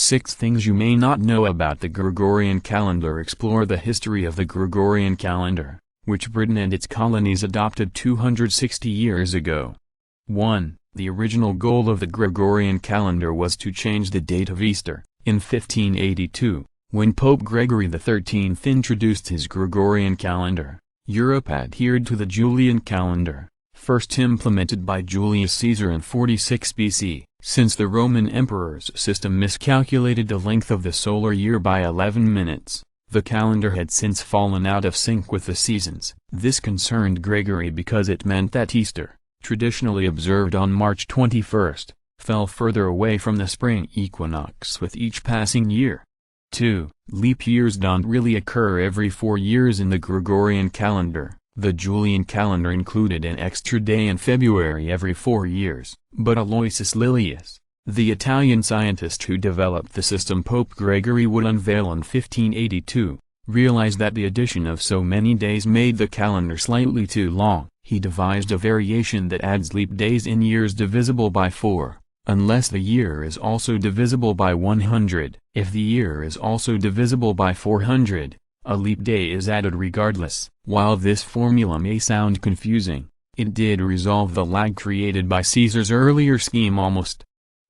6 Things you may not know about the Gregorian calendar. Explore the history of the Gregorian calendar, which Britain and its colonies adopted 260 years ago. 1. The original goal of the Gregorian calendar was to change the date of Easter. In 1582, when Pope Gregory XIII introduced his Gregorian calendar, Europe adhered to the Julian calendar, first implemented by Julius Caesar in 46 BC. Since the Roman emperor's system miscalculated the length of the solar year by 11 minutes, the calendar had since fallen out of sync with the seasons. This concerned Gregory because it meant that Easter, traditionally observed on March 21st, fell further away from the spring equinox with each passing year. 2. Leap years don't really occur every 4 years in the Gregorian calendar. The Julian calendar included an extra day in February every 4 years, but Aloysius Lilius, the Italian scientist who developed the system Pope Gregory would unveil in 1582, realized that the addition of so many days made the calendar slightly too long. He devised a variation that adds leap days in years divisible by 4, unless the year is also divisible by 100. If the year is also divisible by 400, a leap day is added regardless. While this formula may sound confusing, it did resolve the lag created by Caesar's earlier scheme almost.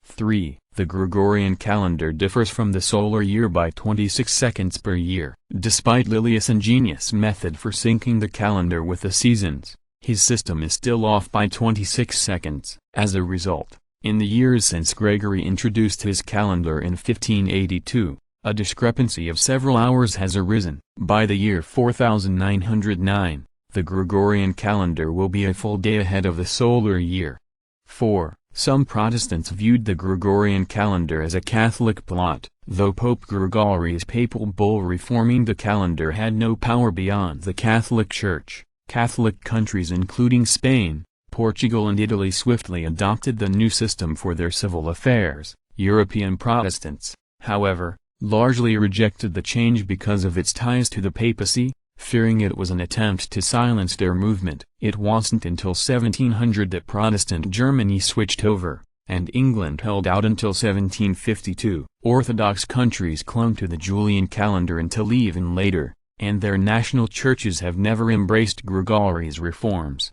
3. The Gregorian calendar differs from the solar year by 26 seconds per year. Despite Lilius' ingenious method for syncing the calendar with the seasons, his system is still off by 26 seconds. As a result, in the years since Gregory introduced his calendar in 1582, a discrepancy of several hours has arisen. By the year 4909, the Gregorian calendar will be a full day ahead of the solar year. 4. Some Protestants viewed the Gregorian calendar as a Catholic plot, though Pope Gregory's papal bull reforming the calendar had no power beyond the Catholic Church. Catholic countries including Spain, Portugal and Italy swiftly adopted the new system for their civil affairs. European Protestants, however, largely rejected the change because of its ties to the papacy, fearing it was an attempt to silence their movement. It wasn't until 1700 that Protestant Germany switched over, and England held out until 1752. Orthodox countries clung to the Julian calendar until even later, and their national churches have never embraced Gregory's reforms.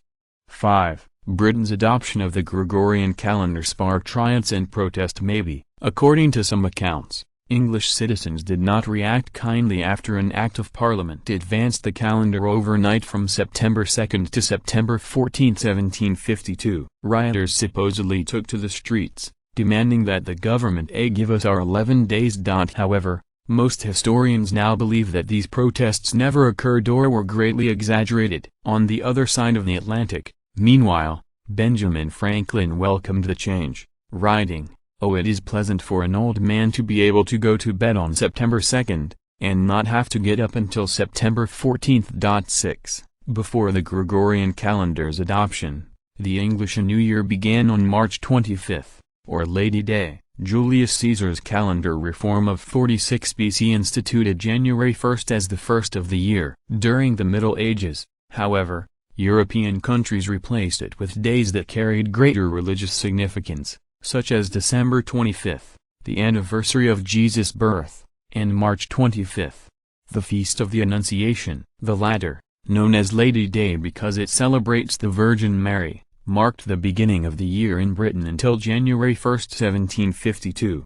5. Britain's adoption of the Gregorian calendar sparked riots and protest. Maybe, according to some accounts, English citizens did not react kindly after an Act of Parliament advanced the calendar overnight from September 2 to September 14, 1752. Rioters supposedly took to the streets, demanding that the government give us our 11 days. However, most historians now believe that these protests never occurred or were greatly exaggerated. On the other side of the Atlantic, meanwhile, Benjamin Franklin welcomed the change, writing, "Oh, it is pleasant for an old man to be able to go to bed on September 2nd, and not have to get up until September 14th. 6. Before the Gregorian calendar's adoption, the English New Year began on March 25th, or Lady Day. Julius Caesar's calendar reform of 46 BC instituted January 1st as the first of the year. During the Middle Ages, however, European countries replaced it with days that carried greater religious significance, such as December 25th, the anniversary of Jesus' birth, and March 25th, the Feast of the Annunciation. The latter, known as Lady Day because it celebrates the Virgin Mary, marked the beginning of the year in Britain until January 1, 1752.